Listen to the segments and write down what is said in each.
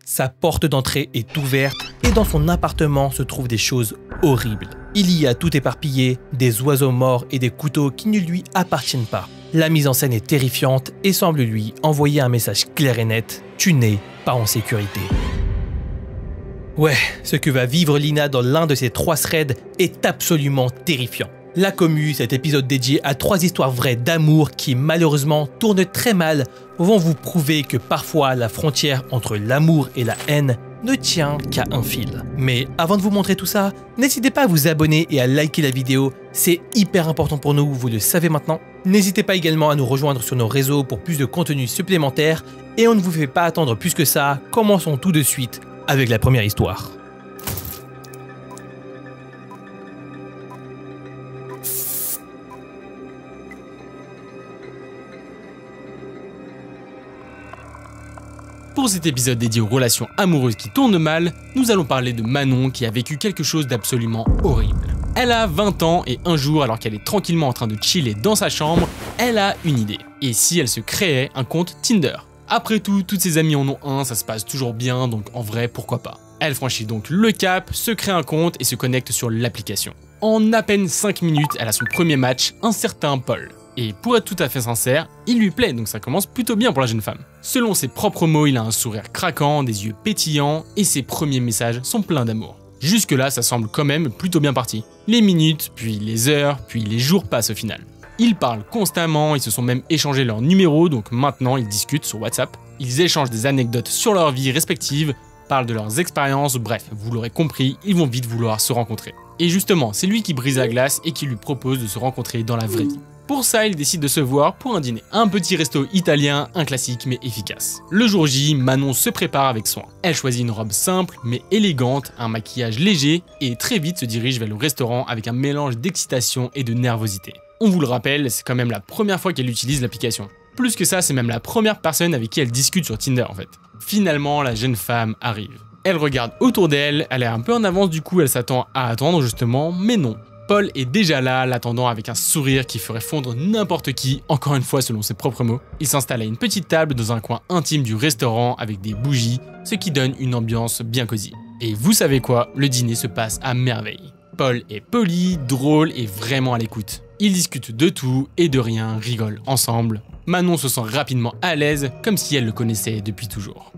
Sa porte d'entrée est ouverte et dans son appartement se trouvent des choses horribles. Il y a tout éparpillé, des oiseaux morts et des couteaux qui ne lui appartiennent pas. La mise en scène est terrifiante et semble lui envoyer un message clair et net, tu n'es pas en sécurité. Ouais, ce que va vivre Lina dans l'un de ces 3 threads est absolument terrifiant. La Commu, cet épisode dédié à 3 histoires vraies d'amour qui malheureusement tournent très mal, vont vous prouver que parfois la frontière entre l'amour et la haine ne tient qu'à un fil. Mais avant de vous montrer tout ça, n'hésitez pas à vous abonner et à liker la vidéo, c'est hyper important pour nous, vous le savez maintenant. N'hésitez pas également à nous rejoindre sur nos réseaux pour plus de contenu supplémentaire et on ne vous fait pas attendre plus que ça, commençons tout de suite avec la première histoire. Pour cet épisode dédié aux relations amoureuses qui tournent mal, nous allons parler de Manon qui a vécu quelque chose d'absolument horrible. Elle a 20 ans et un jour, alors qu'elle est tranquillement en train de chiller dans sa chambre, elle a une idée. Et si elle se créait un compte Tinder? Après tout, toutes ses amies en ont un, ça se passe toujours bien, donc en vrai, pourquoi pas. Elle franchit donc le cap, se crée un compte et se connecte sur l'application. En à peine 5 minutes, elle a son premier match, un certain Paul. Et pour être tout à fait sincère, il lui plaît, donc ça commence plutôt bien pour la jeune femme. Selon ses propres mots, il a un sourire craquant, des yeux pétillants, et ses premiers messages sont pleins d'amour. Jusque là, ça semble quand même plutôt bien parti. Les minutes, puis les heures, puis les jours passent au final. Ils parlent constamment, ils se sont même échangé leurs numéros, donc maintenant ils discutent sur WhatsApp. Ils échangent des anecdotes sur leur vie respective, parlent de leurs expériences, bref, vous l'aurez compris, ils vont vite vouloir se rencontrer. Et justement, c'est lui qui brise la glace et qui lui propose de se rencontrer dans la vraie vie. Pour ça, ils décident de se voir pour un dîner. Un petit resto italien, un classique mais efficace. Le jour J, Manon se prépare avec soin. Elle choisit une robe simple mais élégante, un maquillage léger et très vite se dirige vers le restaurant avec un mélange d'excitation et de nervosité. On vous le rappelle, c'est quand même la première fois qu'elle utilise l'application. Plus que ça, c'est même la première personne avec qui elle discute sur Tinder en fait. Finalement, la jeune femme arrive. Elle regarde autour d'elle, elle est un peu en avance du coup, elle s'attend à attendre justement, mais non. Paul est déjà là, l'attendant avec un sourire qui ferait fondre n'importe qui, encore une fois selon ses propres mots. Il s'installe à une petite table dans un coin intime du restaurant avec des bougies, ce qui donne une ambiance bien cosy. Et vous savez quoi, le dîner se passe à merveille. Paul est poli, drôle et vraiment à l'écoute. Ils discutent de tout et de rien, rigolent ensemble. Manon se sent rapidement à l'aise, comme si elle le connaissait depuis toujours.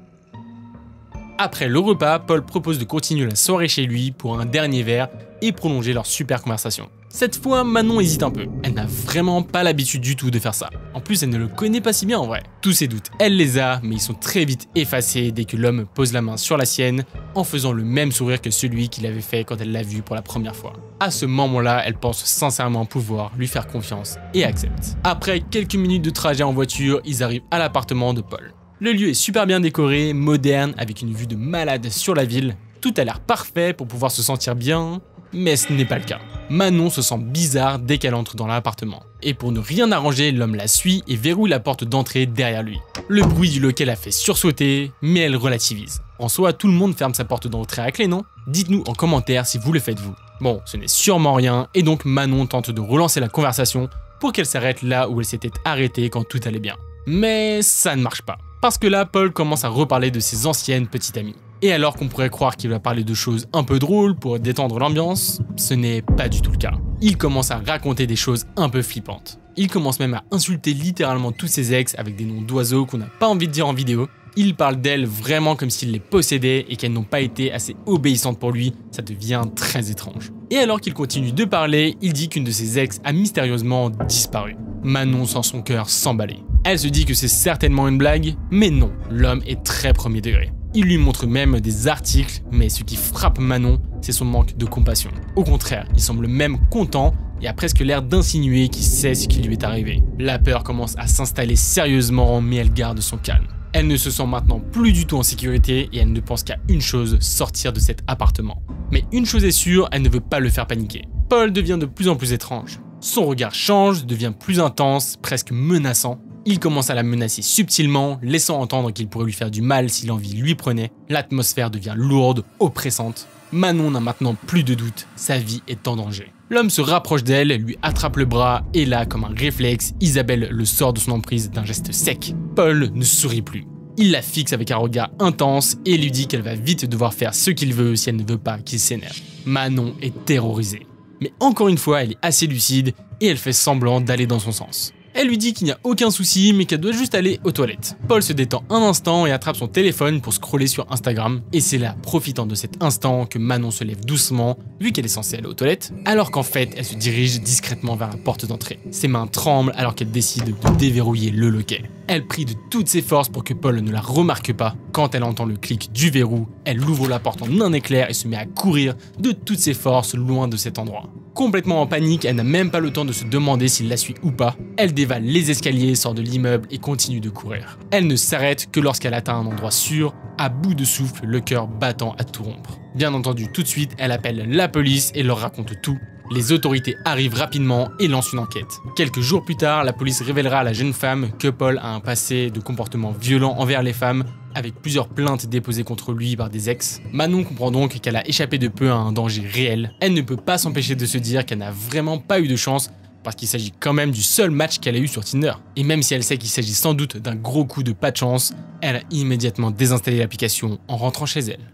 Après le repas, Paul propose de continuer la soirée chez lui pour un dernier verre et prolonger leur super conversation. Cette fois, Manon hésite un peu. Elle n'a vraiment pas l'habitude du tout de faire ça. En plus, elle ne le connaît pas si bien en vrai. Tous ses doutes, elle les a, mais ils sont très vite effacés dès que l'homme pose la main sur la sienne, en faisant le même sourire que celui qu'il avait fait quand elle l'a vu pour la première fois. À ce moment-là, elle pense sincèrement pouvoir lui faire confiance et accepte. Après quelques minutes de trajet en voiture, ils arrivent à l'appartement de Paul. Le lieu est super bien décoré, moderne, avec une vue de malade sur la ville. Tout a l'air parfait pour pouvoir se sentir bien, mais ce n'est pas le cas. Manon se sent bizarre dès qu'elle entre dans l'appartement. Et pour ne rien arranger, l'homme la suit et verrouille la porte d'entrée derrière lui. Le bruit du local la fait sursauter, mais elle relativise. En soi, tout le monde ferme sa porte d'entrée à clé, non? Dites-nous en commentaire si vous le faites vous. Bon, ce n'est sûrement rien, et donc Manon tente de relancer la conversation pour qu'elle s'arrête là où elle s'était arrêtée quand tout allait bien. Mais ça ne marche pas. Parce que là, Paul commence à reparler de ses anciennes petites amies. Et alors qu'on pourrait croire qu'il va parler de choses un peu drôles pour détendre l'ambiance, ce n'est pas du tout le cas. Il commence à raconter des choses un peu flippantes. Il commence même à insulter littéralement tous ses ex avec des noms d'oiseaux qu'on n'a pas envie de dire en vidéo. Il parle d'elles vraiment comme s'il les possédait et qu'elles n'ont pas été assez obéissantes pour lui, ça devient très étrange. Et alors qu'il continue de parler, il dit qu'une de ses ex a mystérieusement disparu. Manon sent son cœur s'emballer. Elle se dit que c'est certainement une blague, mais non, l'homme est très premier degré. Il lui montre même des articles, mais ce qui frappe Manon, c'est son manque de compassion. Au contraire, il semble même content et a presque l'air d'insinuer qu'il sait ce qui lui est arrivé. La peur commence à s'installer sérieusement, mais elle garde son calme. Elle ne se sent maintenant plus du tout en sécurité et elle ne pense qu'à une chose, sortir de cet appartement. Mais une chose est sûre, elle ne veut pas le faire paniquer. Paul devient de plus en plus étrange. Son regard change, devient plus intense, presque menaçant. Il commence à la menacer subtilement, laissant entendre qu'il pourrait lui faire du mal si l'envie lui prenait. L'atmosphère devient lourde, oppressante. Manon n'a maintenant plus de doute, sa vie est en danger. L'homme se rapproche d'elle, lui attrape le bras et là, comme un réflexe, Isabelle le sort de son emprise d'un geste sec. Paul ne sourit plus. Il la fixe avec un regard intense et lui dit qu'elle va vite devoir faire ce qu'il veut si elle ne veut pas qu'il s'énerve. Manon est terrorisée. Mais encore une fois, elle est assez lucide et elle fait semblant d'aller dans son sens. Elle lui dit qu'il n'y a aucun souci, mais qu'elle doit juste aller aux toilettes. Paul se détend un instant et attrape son téléphone pour scroller sur Instagram. Et c'est là, profitant de cet instant, que Manon se lève doucement, vu qu'elle est censée aller aux toilettes, alors qu'en fait, elle se dirige discrètement vers la porte d'entrée. Ses mains tremblent alors qu'elle décide de déverrouiller le loquet. Elle prie de toutes ses forces pour que Paul ne la remarque pas. Quand elle entend le clic du verrou, elle ouvre la porte en un éclair et se met à courir de toutes ses forces loin de cet endroit. Complètement en panique, elle n'a même pas le temps de se demander s'il la suit ou pas. Elle dévale les escaliers, sort de l'immeuble et continue de courir. Elle ne s'arrête que lorsqu'elle atteint un endroit sûr, à bout de souffle, le cœur battant à tout rompre. Bien entendu, tout de suite, elle appelle la police et leur raconte tout. Les autorités arrivent rapidement et lancent une enquête. Quelques jours plus tard, la police révélera à la jeune femme que Paul a un passé de comportement violent envers les femmes, avec plusieurs plaintes déposées contre lui par des ex. Manon comprend donc qu'elle a échappé de peu à un danger réel. Elle ne peut pas s'empêcher de se dire qu'elle n'a vraiment pas eu de chance, parce qu'il s'agit quand même du seul match qu'elle a eu sur Tinder. Et même si elle sait qu'il s'agit sans doute d'un gros coup de pas de chance, elle a immédiatement désinstallé l'application en rentrant chez elle.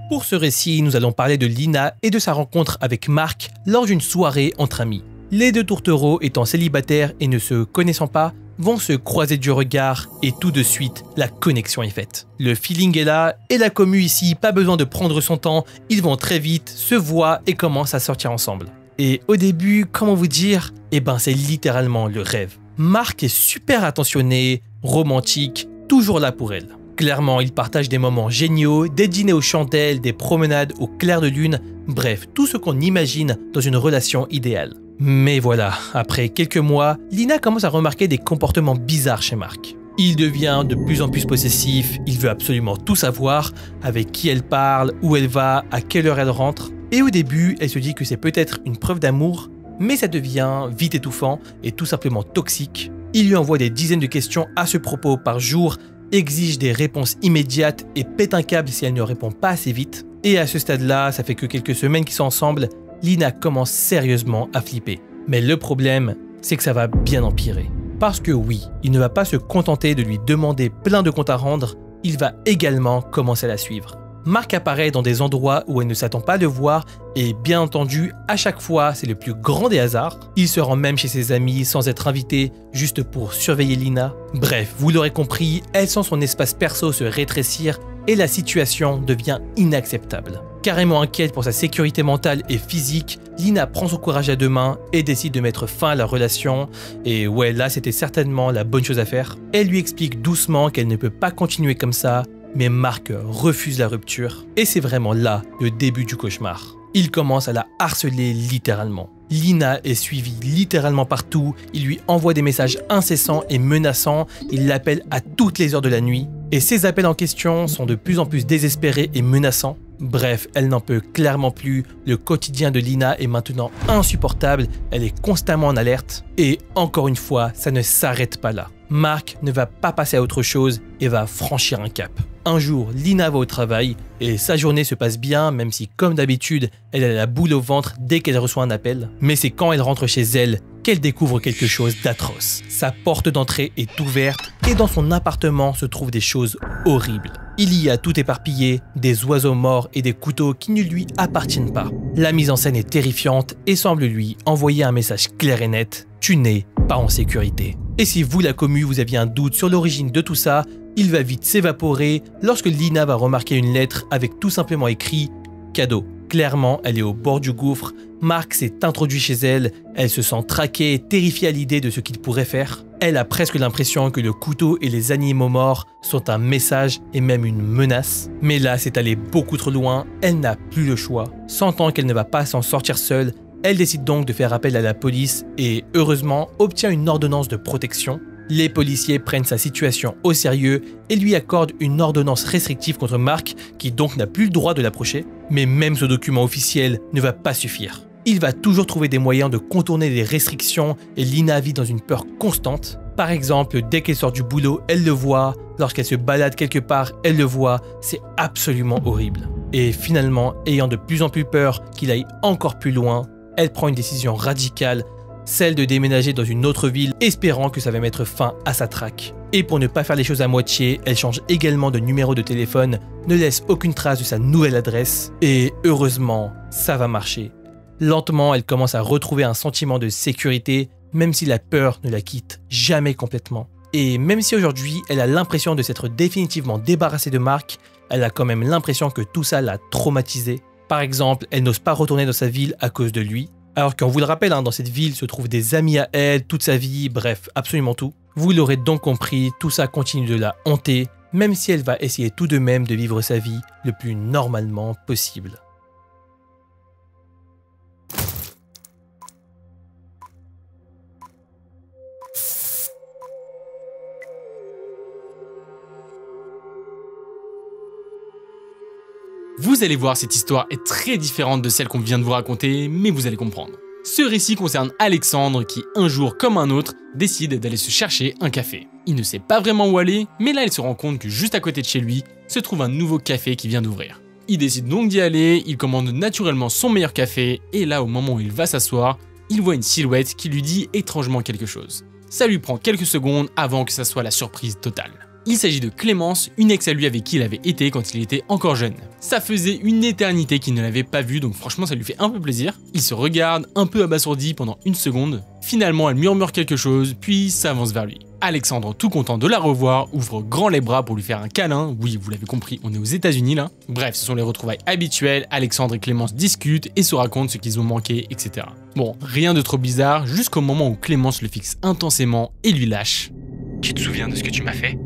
Pour ce récit, nous allons parler de Lina et de sa rencontre avec Marc lors d'une soirée entre amis. Les deux tourtereaux étant célibataires et ne se connaissant pas, vont se croiser du regard et tout de suite, la connexion est faite. Le feeling est là et la commu ici, pas besoin de prendre son temps, ils vont très vite, se voient et commencent à sortir ensemble. Et au début, comment vous dire, c'est littéralement le rêve. Marc est super attentionné, romantique, toujours là pour elle. Clairement, ils partagent des moments géniaux, des dîners aux chandelles, des promenades au clair de lune, bref, tout ce qu'on imagine dans une relation idéale. Mais voilà, après quelques mois, Lina commence à remarquer des comportements bizarres chez Marc. Il devient de plus en plus possessif, il veut absolument tout savoir, avec qui elle parle, où elle va, à quelle heure elle rentre. Et au début, elle se dit que c'est peut-être une preuve d'amour, mais ça devient vite étouffant et tout simplement toxique. Il lui envoie des dizaines de questions à ce propos par jour, exige des réponses immédiates et pète un câble si elle ne répond pas assez vite. Et à ce stade-là, ça fait que quelques semaines qu'ils sont ensemble, Lina commence sérieusement à flipper. Mais le problème, c'est que ça va bien empirer. Parce que oui, il ne va pas se contenter de lui demander plein de comptes à rendre, il va également commencer à la suivre. Marc apparaît dans des endroits où elle ne s'attend pas à le voir et bien entendu, à chaque fois, c'est le plus grand des hasards. Il se rend même chez ses amis sans être invité, juste pour surveiller Lina. Bref, vous l'aurez compris, elle sent son espace perso se rétrécir et la situation devient inacceptable. Carrément inquiète pour sa sécurité mentale et physique, Lina prend son courage à deux mains et décide de mettre fin à la relation. Et ouais, là, c'était certainement la bonne chose à faire. Elle lui explique doucement qu'elle ne peut pas continuer comme ça, mais Marc refuse la rupture et c'est vraiment là le début du cauchemar. Il commence à la harceler littéralement. Lina est suivie littéralement partout, il lui envoie des messages incessants et menaçants, il l'appelle à toutes les heures de la nuit et ces appels en question sont de plus en plus désespérés et menaçants. Bref, elle n'en peut clairement plus, le quotidien de Lina est maintenant insupportable, elle est constamment en alerte et encore une fois, ça ne s'arrête pas là. Marc ne va pas passer à autre chose et va franchir un cap. Un jour, Lina va au travail et sa journée se passe bien, même si, comme d'habitude, elle a la boule au ventre dès qu'elle reçoit un appel. Mais c'est quand elle rentre chez elle qu'elle découvre quelque chose d'atroce. Sa porte d'entrée est ouverte et dans son appartement se trouvent des choses horribles. Il y a tout éparpillé, des oiseaux morts et des couteaux qui ne lui appartiennent pas. La mise en scène est terrifiante et semble lui envoyer un message clair et net « Tu n'es pas en sécurité ». Et si vous, la commu, vous aviez un doute sur l'origine de tout ça, il va vite s'évaporer lorsque Lina va remarquer une lettre avec tout simplement écrit « Cadeau ». Clairement, elle est au bord du gouffre. Marc s'est introduit chez elle. Elle se sent traquée et terrifiée à l'idée de ce qu'il pourrait faire. Elle a presque l'impression que le couteau et les animaux morts sont un message et même une menace. Mais là, c'est allé beaucoup trop loin. Elle n'a plus le choix. Sentant qu'elle ne va pas s'en sortir seule, elle décide donc de faire appel à la police et, heureusement, obtient une ordonnance de protection. Les policiers prennent sa situation au sérieux et lui accordent une ordonnance restrictive contre Marc, qui donc n'a plus le droit de l'approcher. Mais même ce document officiel ne va pas suffire. Il va toujours trouver des moyens de contourner les restrictions et Lina vit dans une peur constante. Par exemple, dès qu'elle sort du boulot, elle le voit. Lorsqu'elle se balade quelque part, elle le voit. C'est absolument horrible. Et finalement, ayant de plus en plus peur qu'il aille encore plus loin, elle prend une décision radicale, celle de déménager dans une autre ville, espérant que ça va mettre fin à sa traque. Et pour ne pas faire les choses à moitié, elle change également de numéro de téléphone, ne laisse aucune trace de sa nouvelle adresse, et heureusement, ça va marcher. Lentement, elle commence à retrouver un sentiment de sécurité, même si la peur ne la quitte jamais complètement. Et même si aujourd'hui, elle a l'impression de s'être définitivement débarrassée de Mark, elle a quand même l'impression que tout ça l'a traumatisée. Par exemple, elle n'ose pas retourner dans sa ville à cause de lui. Alors qu'on vous le rappelle, dans cette ville se trouvent des amis à elle, toute sa vie, bref, absolument tout. Vous l'aurez donc compris, tout ça continue de la hanter, même si elle va essayer tout de même de vivre sa vie le plus normalement possible. Vous allez voir, cette histoire est très différente de celle qu'on vient de vous raconter, mais vous allez comprendre. Ce récit concerne Alexandre qui, un jour comme un autre, décide d'aller se chercher un café. Il ne sait pas vraiment où aller, mais là il se rend compte que juste à côté de chez lui se trouve un nouveau café qui vient d'ouvrir. Il décide donc d'y aller, il commande naturellement son meilleur café, et là au moment où il va s'asseoir, il voit une silhouette qui lui dit étrangement quelque chose. Ça lui prend quelques secondes avant que ça soit la surprise totale. Il s'agit de Clémence, une ex à lui avec qui il avait été quand il était encore jeune. Ça faisait une éternité qu'il ne l'avait pas vue, donc franchement ça lui fait un peu plaisir. Il se regarde, un peu abasourdi pendant une seconde. Finalement elle murmure quelque chose, puis s'avance vers lui. Alexandre, tout content de la revoir, ouvre grand les bras pour lui faire un câlin. Oui, vous l'avez compris, on est aux États-Unis là. Bref, ce sont les retrouvailles habituelles, Alexandre et Clémence discutent et se racontent ce qu'ils ont manqué, etc. Bon, rien de trop bizarre, jusqu'au moment où Clémence le fixe intensément et lui lâche. Tu te souviens de ce que tu m'as fait ?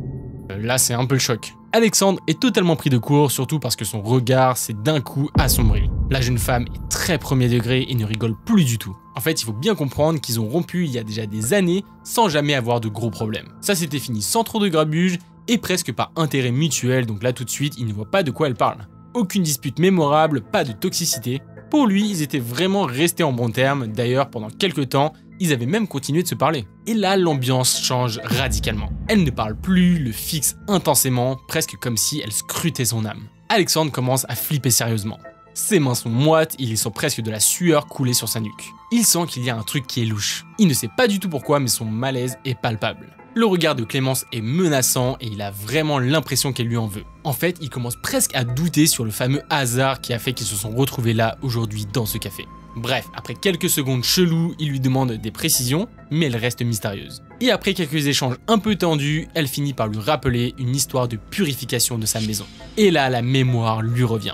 Là, c'est un peu le choc. Alexandre est totalement pris de court, surtout parce que son regard s'est d'un coup assombri. La jeune femme est très premier degré et ne rigole plus du tout. En fait, il faut bien comprendre qu'ils ont rompu il y a déjà des années sans jamais avoir de gros problèmes. Ça s'était fini sans trop de grabuge et presque par intérêt mutuel, donc là tout de suite, il ne voit pas de quoi elle parle. Aucune dispute mémorable, pas de toxicité. Pour lui, ils étaient vraiment restés en bons termes, d'ailleurs pendant quelques temps, ils avaient même continué de se parler. Et là, l'ambiance change radicalement. Elle ne parle plus, le fixe intensément, presque comme si elle scrutait son âme. Alexandre commence à flipper sérieusement. Ses mains sont moites, il sent presque de la sueur couler sur sa nuque. Il sent qu'il y a un truc qui est louche. Il ne sait pas du tout pourquoi, mais son malaise est palpable. Le regard de Clémence est menaçant et il a vraiment l'impression qu'elle lui en veut. En fait, il commence presque à douter sur le fameux hasard qui a fait qu'ils se sont retrouvés là aujourd'hui dans ce café. Bref, après quelques secondes cheloues, il lui demande des précisions, mais elle reste mystérieuse. Et après quelques échanges un peu tendus, elle finit par lui rappeler une histoire de purification de sa maison. Et là, la mémoire lui revient.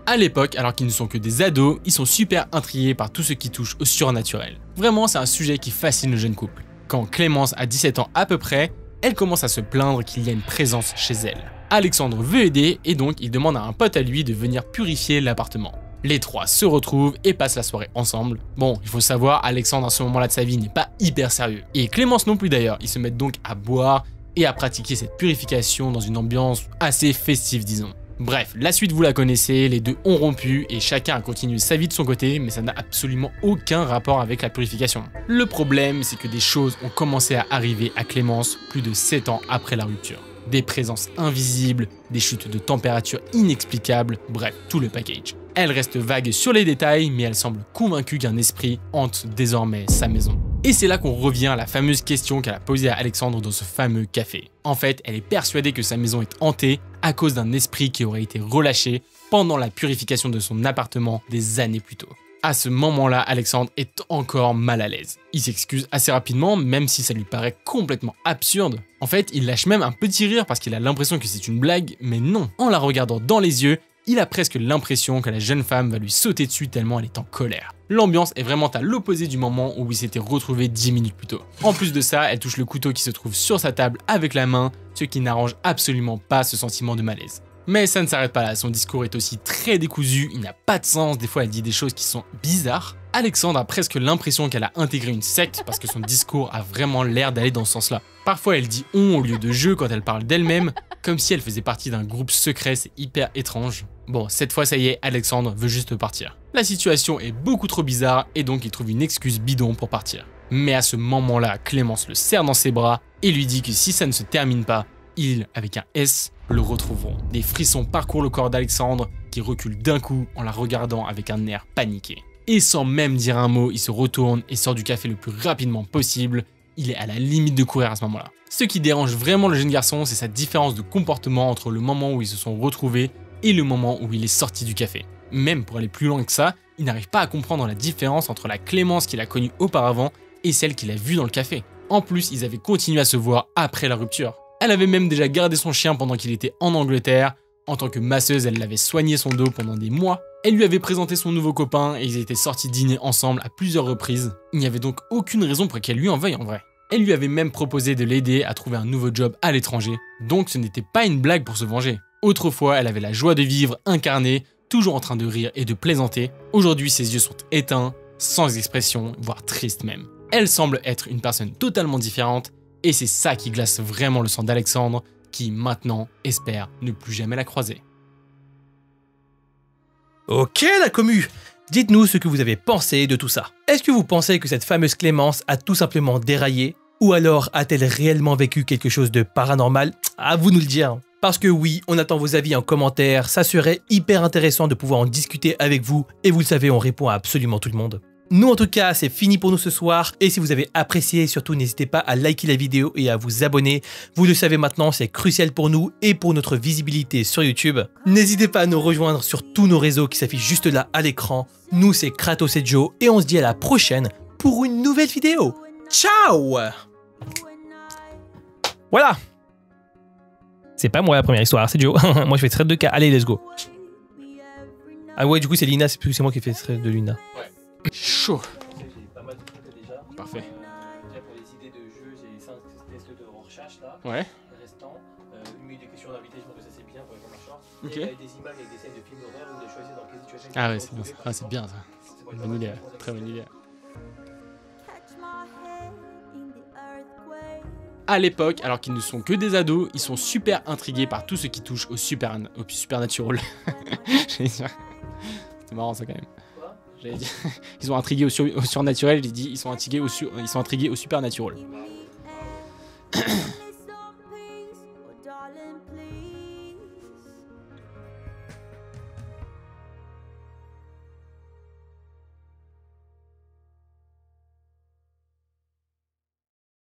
À l'époque, alors qu'ils ne sont que des ados, ils sont super intrigués par tout ce qui touche au surnaturel. Vraiment, c'est un sujet qui fascine le jeune couple. Quand Clémence a 17 ans à peu près, elle commence à se plaindre qu'il y a une présence chez elle. Alexandre veut aider et donc il demande à un pote à lui de venir purifier l'appartement. Les trois se retrouvent et passent la soirée ensemble. Bon, il faut savoir, Alexandre à ce moment-là de sa vie n'est pas hyper sérieux. Et Clémence non plus d'ailleurs, ils se mettent donc à boire et à pratiquer cette purification dans une ambiance assez festive disons. Bref, la suite vous la connaissez, les deux ont rompu et chacun a continué sa vie de son côté, mais ça n'a absolument aucun rapport avec la purification. Le problème, c'est que des choses ont commencé à arriver à Clémence plus de 7 ans après la rupture. Des présences invisibles, des chutes de température inexplicables, bref, tout le package. Elle reste vague sur les détails, mais elle semble convaincue qu'un esprit hante désormais sa maison. Et c'est là qu'on revient à la fameuse question qu'elle a posée à Alexandre dans ce fameux café. En fait, elle est persuadée que sa maison est hantée à cause d'un esprit qui aurait été relâché pendant la purification de son appartement des années plus tôt. À ce moment-là, Alexandre est encore mal à l'aise. Il s'excuse assez rapidement, même si ça lui paraît complètement absurde. En fait, il lâche même un petit rire parce qu'il a l'impression que c'est une blague, mais non. En la regardant dans les yeux, il a presque l'impression que la jeune femme va lui sauter dessus tellement elle est en colère. L'ambiance est vraiment à l'opposé du moment où il s'était retrouvé 10 minutes plus tôt. En plus de ça, elle touche le couteau qui se trouve sur sa table avec la main, ce qui n'arrange absolument pas ce sentiment de malaise. Mais ça ne s'arrête pas là, son discours est aussi très décousu, il n'a pas de sens, des fois elle dit des choses qui sont bizarres. Alexandre a presque l'impression qu'elle a intégré une secte parce que son discours a vraiment l'air d'aller dans ce sens-là. Parfois elle dit « on » au lieu de « je » quand elle parle d'elle-même, comme si elle faisait partie d'un groupe secret, c'est hyper étrange. Bon, cette fois ça y est, Alexandre veut juste partir. La situation est beaucoup trop bizarre et donc il trouve une excuse bidon pour partir. Mais à ce moment-là, Clémence le serre dans ses bras et lui dit que si ça ne se termine pas, ils, avec un S, le retrouveront. Des frissons parcourent le corps d'Alexandre qui recule d'un coup en la regardant avec un air paniqué. Et sans même dire un mot, il se retourne et sort du café le plus rapidement possible. Il est à la limite de courir à ce moment-là. Ce qui dérange vraiment le jeune garçon, c'est sa différence de comportement entre le moment où ils se sont retrouvés et le moment où il est sorti du café. Même pour aller plus loin que ça, il n'arrive pas à comprendre la différence entre la Clémence qu'il a connue auparavant et celle qu'il a vue dans le café. En plus, ils avaient continué à se voir après la rupture. Elle avait même déjà gardé son chien pendant qu'il était en Angleterre. En tant que masseuse, elle l'avait soigné son dos pendant des mois. Elle lui avait présenté son nouveau copain et ils étaient sortis dîner ensemble à plusieurs reprises. Il n'y avait donc aucune raison pour qu'elle lui en veuille en vrai. Elle lui avait même proposé de l'aider à trouver un nouveau job à l'étranger. Donc ce n'était pas une blague pour se venger. Autrefois, elle avait la joie de vivre incarnée, toujours en train de rire et de plaisanter. Aujourd'hui, ses yeux sont éteints, sans expression, voire tristes même. Elle semble être une personne totalement différente et c'est ça qui glace vraiment le sang d'Alexandre, qui maintenant espère ne plus jamais la croiser. Ok la commu, dites-nous ce que vous avez pensé de tout ça. Est-ce que vous pensez que cette fameuse Clémence a tout simplement déraillé? Ou alors a-t-elle réellement vécu quelque chose de paranormal? À vous de nous le dire. Parce que oui, on attend vos avis en commentaire, ça serait hyper intéressant de pouvoir en discuter avec vous, et vous le savez, on répond à absolument tout le monde. Nous en tout cas, c'est fini pour nous ce soir, et si vous avez apprécié, surtout n'hésitez pas à liker la vidéo et à vous abonner. Vous le savez maintenant, c'est crucial pour nous et pour notre visibilité sur YouTube. N'hésitez pas à nous rejoindre sur tous nos réseaux qui s'affichent juste là à l'écran. Nous c'est Kratos et Joe, et on se dit à la prochaine pour une nouvelle vidéo. Ciao! Voilà! C'est pas moi la première histoire, c'est Joe. Moi je fais trade de cas, allez let's go. Ah ouais, du coup c'est Lina, c'est moi qui fais trade de Lina. Ouais. Chaud. J'ai pas mal de trucs déjà. Parfait. Déjà pour les idées de jeu, j'ai 5 tests de recherche là. Ouais. Restant. Une minute de questions d'invité, je pense que ça c'est bien pour les commentaires. Ok. Et avec des images avec des scènes de films d'horreur ou de choisir dans quelle situation. Ah ouais, c'est bien ça. Ah, c'est bien ça. Bonne idée, très bonne idée. À l'époque, alors qu'ils ne sont que des ados, ils sont super intrigués par tout ce qui touche au supernatural. J'allais dire. C'est marrant ça quand même. J'allais dire. Ils sont intrigués au surnaturel, j'ai dit ils sont intrigués au supernatural.